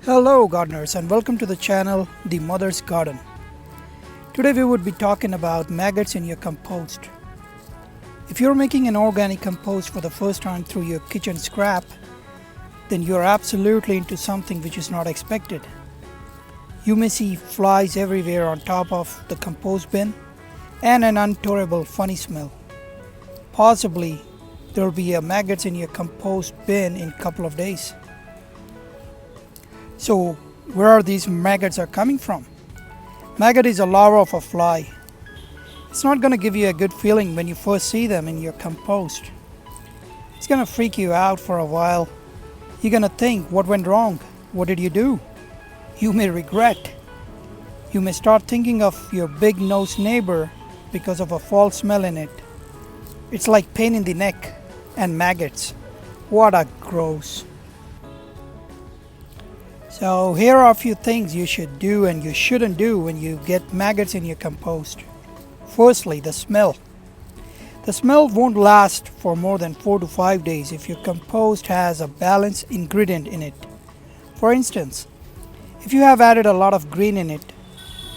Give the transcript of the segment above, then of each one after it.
Hello gardeners and welcome to the channel The Mother's Garden. Today we would be talking about maggots in your compost. If you're making an organic compost for the first time through your kitchen scrap, then you're absolutely into something which is not expected. You may see flies everywhere on top of the compost bin and an intolerable funny smell. Possibly there will be a maggots in your compost bin in a couple of days. So where are these maggots are coming from? Maggot is a larva of a fly. It's not going to give you a good feeling when you first see them in your compost. It's going to freak you out for a while. You're going to think, what went wrong? What did you do? You may regret. You may start thinking of your big-nosed neighbor because of a foul smell in it. It's like pain in the neck and maggots. What a gross. So here are a few things you should do and you shouldn't do when you get maggots in your compost. Firstly, the smell. The smell won't last for more than 4 to 5 days if your compost has a balanced ingredient in it. For instance, if you have added a lot of green in it,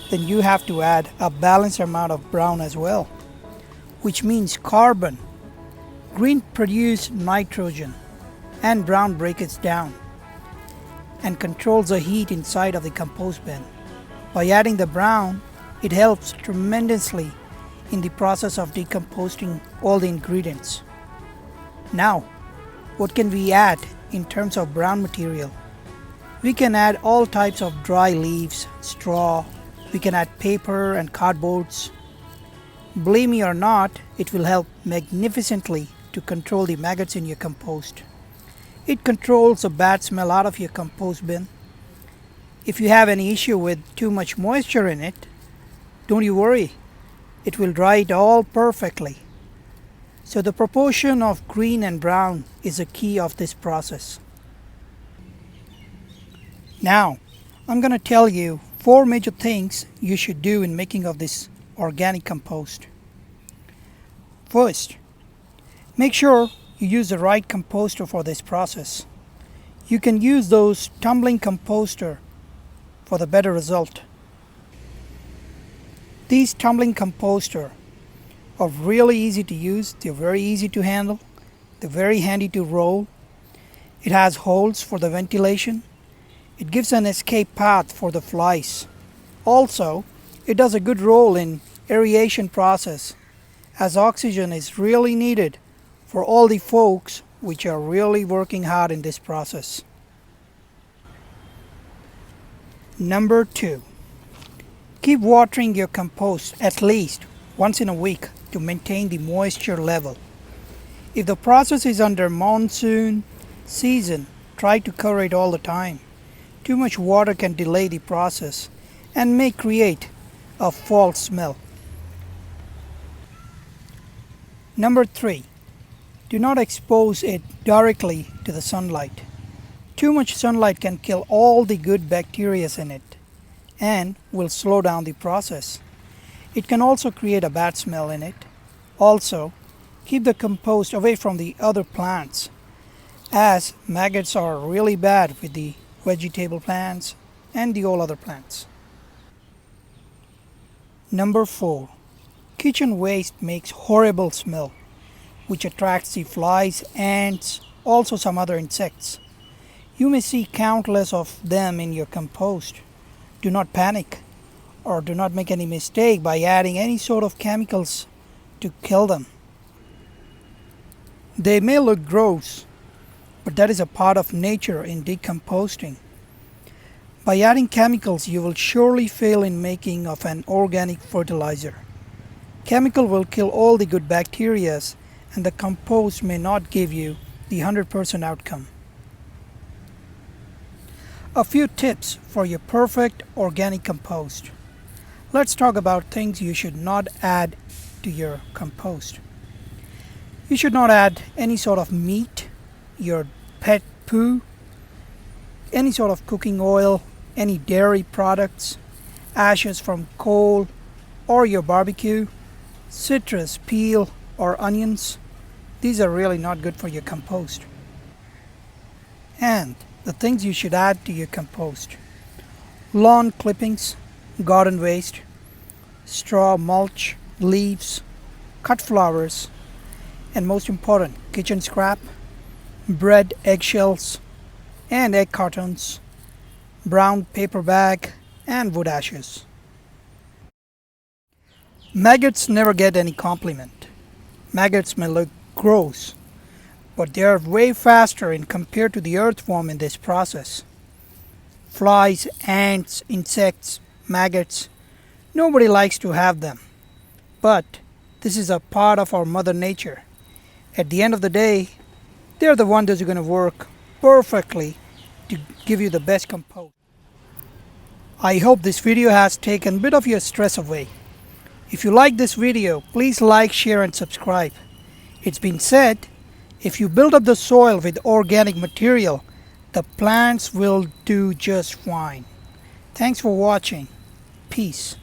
then you have to add a balanced amount of brown as well, which means carbon. Green produces nitrogen and brown breaks it down and controls the heat inside of the compost bin. By adding the brown, it helps tremendously in the process of decomposting all the ingredients. Now, what can we add in terms of brown material? We can add all types of dry leaves, straw, we can add paper and cardboards. Believe me or not, it will help magnificently to control the maggots in your compost. It controls the bad smell out of your compost bin. If you have any issue with too much moisture in it, don't you worry. It will dry it all perfectly. So the proportion of green and brown is a key of this process. Now, I'm going to tell you 4 major things you should do in making of this organic compost. First, make sure you use the right composter for this process. You can use those tumbling composter for the better result. These tumbling composter are really easy to use, they're very easy to handle, they're very handy to roll. It has holes for the ventilation. It gives an escape path for the flies. Also, it does a good role in aeration process as oxygen is really needed for all the folks which are really working hard in this process. Number 2. Keep watering your compost at least once in a week to maintain the moisture level. If the process is under monsoon season, try to cover it all the time. Too much water can delay the process and may create a foul smell. Number 3. Do not expose it directly to the sunlight. Too much sunlight can kill all the good bacteria in it and will slow down the process. It can also create a bad smell in it. Also, keep the compost away from the other plants as maggots are really bad with the vegetable plants and the all other plants. Number 4. Kitchen waste makes horrible smell, which attracts the flies, ants, also some other insects. You may see countless of them in your compost. Do not panic or do not make any mistake by adding any sort of chemicals to kill them. They may look gross, but that is a part of nature in decomposting. By adding chemicals, you will surely fail in making of an organic fertilizer. Chemical will kill all the good bacteria and the compost may not give you the 100% outcome. A few tips for your perfect organic compost. Let's talk about things you should not add to your compost. You should not add any sort of meat, your pet poo, any sort of cooking oil, any dairy products, ashes from coal or your barbecue, citrus peel or onions. These are really not good for your compost. And the The things you should add to your compost: lawn clippings, garden waste, straw mulch, leaves, cut flowers, and most important, kitchen scrap, bread eggshells and egg cartons, brown paper bag, and wood ashes. Maggots never get any compliment. Maggots may look gross, but they are way faster in compared to the earthworm in this process. Flies, ants, insects, maggots, nobody likes to have them. But this is a part of our mother nature. At the end of the day, they're the ones that are going to work perfectly to give you the best compost. I hope this video has taken a bit of your stress away. If you like this video, please like, share and subscribe. It's been said, if you build up the soil with organic material, the plants will do just fine. Thanks for watching. Peace.